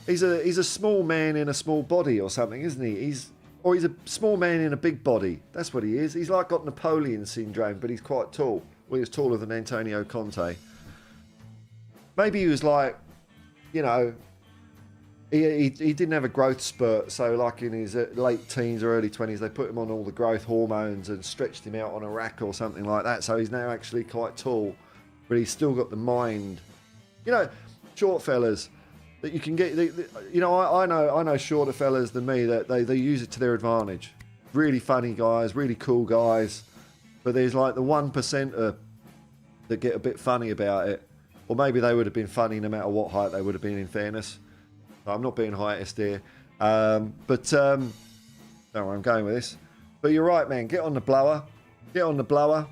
Speaker 1: he's a small man in a small body or something, isn't he? He's a small man in a big body. That's what he is. He's like got Napoleon syndrome, but he's quite tall. Well, he's taller than Antonio Conte. Maybe he was like, you know, he didn't have a growth spurt, so like in his late teens or early 20s, they put him on all the growth hormones and stretched him out on a rack or something like that, so he's now actually quite tall, but he's still got the mind. You know, short fellas that you can get, you know, I know shorter fellas than me that they use it to their advantage. Really funny guys, really cool guys, but there's like the 1% that get a bit funny about it, or maybe they would have been funny no matter what height they would have been, in fairness. I'm not being heightist here, but don't know where I'm going with this. But you're right, man. Get on the blower. Get on the blower.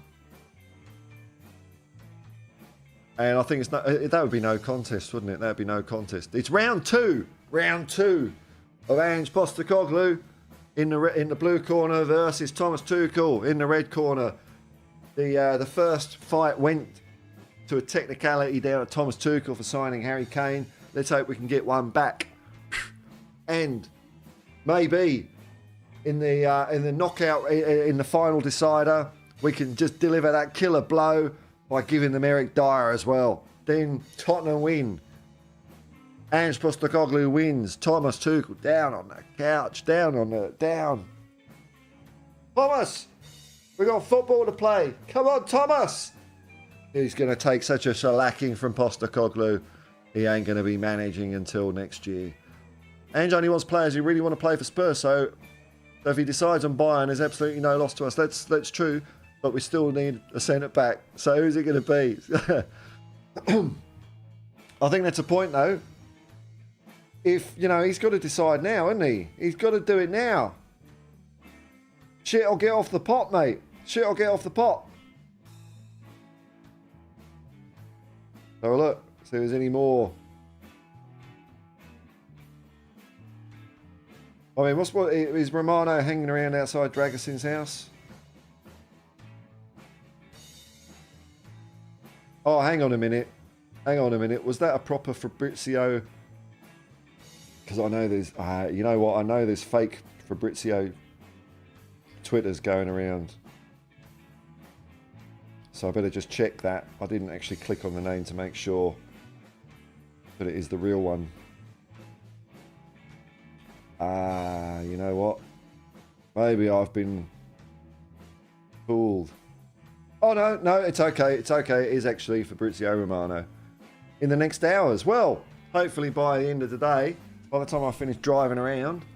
Speaker 1: And I think that would be no contest, wouldn't it? That would be no contest. It's round two of Ange Postecoglou in the blue corner versus Thomas Tuchel in the red corner. The first fight went to a technicality down at Thomas Tuchel for signing Harry Kane. Let's hope we can get one back. And maybe in the knockout, in the final decider, we can just deliver that killer blow by giving them Eric Dier as well. Then Tottenham win. Ange Postecoglou wins. Thomas Tuchel down on the couch. Down. Thomas! We got football to play. Come on, Thomas! He's going to take such a shellacking from Postecoglou. He ain't going to be managing until next year. Ange only wants players who really want to play for Spurs, so if he decides on Bayern, there's absolutely no loss to us. That's true, but we still need a centre-back. So who's it going to be? I think that's a point, though. If, you know, he's got to decide now, hasn't he? He's got to do it now. Shit, I'll get off the pot, mate. Shit, I'll get off the pot. So look. See if there's any more. I mean, what is Romano hanging around outside Drăgușin's house? Oh, hang on a minute. Was that a proper Fabrizio? Because I know there's, you know what? I know there's fake Fabrizio Twitters going around. So I better just check that. I didn't actually click on the name to make sure. But it is the real one. You know what? Maybe I've been fooled. Oh, no, it's okay. It's okay. It is actually Fabrizio Romano. In the next hours. Well, hopefully by the end of the day, by the time I finish driving around,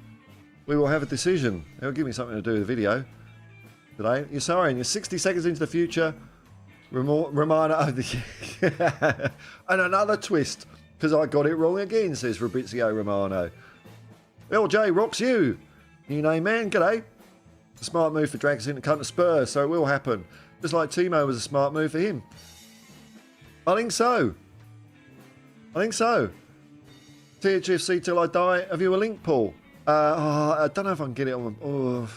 Speaker 1: we will have a decision. It'll give me something to do with the video today. You're sorry, and you're 60 seconds into the future. Romano. And another twist. Because I got it wrong again, says Fabrizio Romano. LJ rocks you. New name, man. G'day. It's a smart move for Drăgușin to come to Spurs, so it will happen. Just like Timo was a smart move for him. I think so. THFC till I die. Have you a link, Paul? I don't know if I can get it on.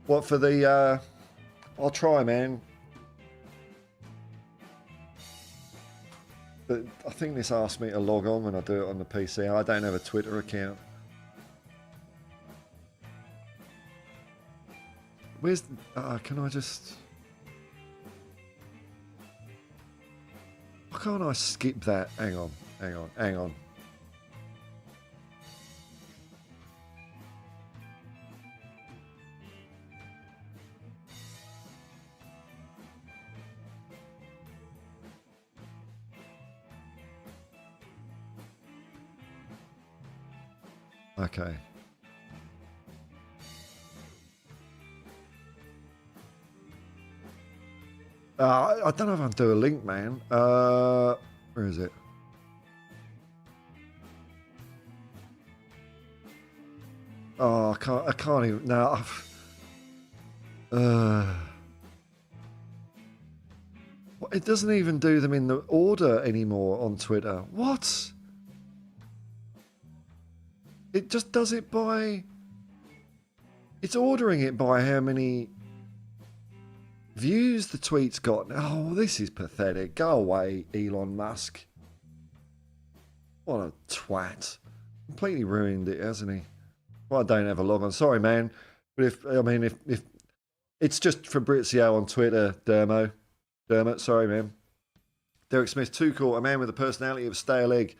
Speaker 1: What for the... I'll try, man. I think this asks me to log on when I do it on the PC. I don't have a Twitter account. Where's... can I just... Why can't I skip that? Hang on. Okay. I don't know if I can do a link, man. Where is it? Oh, I can't even. No. It doesn't even do them in the order anymore on Twitter. What? It just does it by... It's ordering it by how many views the tweet's got. Oh, this is pathetic. Go away, Elon Musk. What a twat. Completely ruined it, hasn't he? Well, I don't have a log on. Sorry, man. But if it's just Fabrizio on Twitter, Dermot, sorry, man. Derek Smith, too cool. A man with the personality of a stale egg.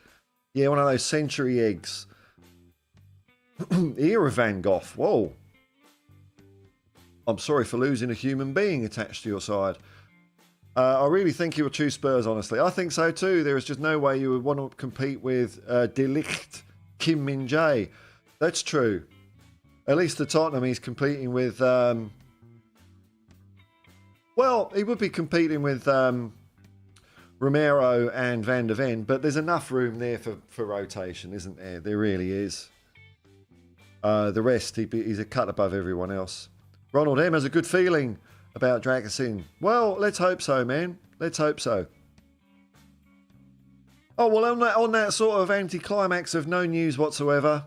Speaker 1: Yeah, one of those century eggs. Ear of Van Gogh. Whoa. I'm sorry for losing a human being attached to your side. I really think you will choose Spurs, honestly. I think so too. There is just no way you would want to compete with De Ligt, Kim Min-jae. That's true. At least at Tottenham, he's competing with... well, he would be competing with Romero and Van de Ven, but there's enough room there for rotation, isn't there? There really is. The rest, he's a cut above everyone else. Ronald M has a good feeling about Drăgușin. Well, let's hope so, man. Let's hope so. Oh, well, on that sort of anticlimax of no news whatsoever,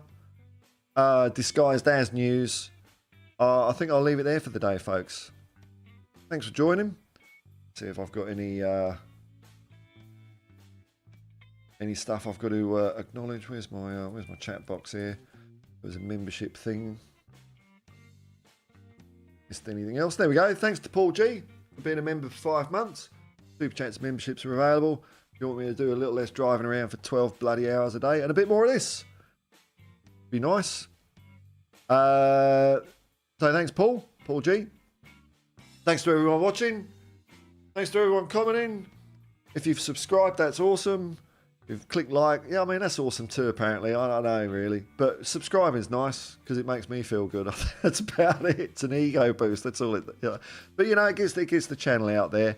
Speaker 1: disguised as news, I think I'll leave it there for the day, folks. Thanks for joining. See if I've got any stuff I've got to acknowledge. Where's my chat box here? There's a membership thing. Missed anything else? There we go. Thanks to Paul G for being a member for 5 months. Super Chats memberships are available. If you want me to do a little less driving around for 12 bloody hours a day and a bit more of this, be nice. So thanks, Paul G. Thanks to everyone watching. Thanks to everyone commenting. If you've subscribed, that's awesome. If you've clicked like, yeah, I mean, that's awesome too, apparently. I don't know, really. But subscribing is nice because it makes me feel good. That's about it. It's an ego boost. That's all it... Yeah. But, you know, it gets the channel out there.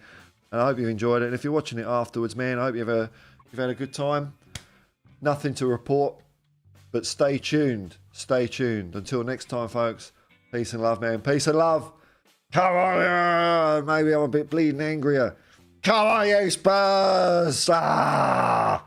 Speaker 1: And I hope you enjoyed it. And if you're watching it afterwards, man, I hope you've had a good time. Nothing to report. But stay tuned. Stay tuned. Until next time, folks. Peace and love, man. Peace and love. Come on. Maybe I'm a bit bleeding angrier. Come on, you Spurs. Ah!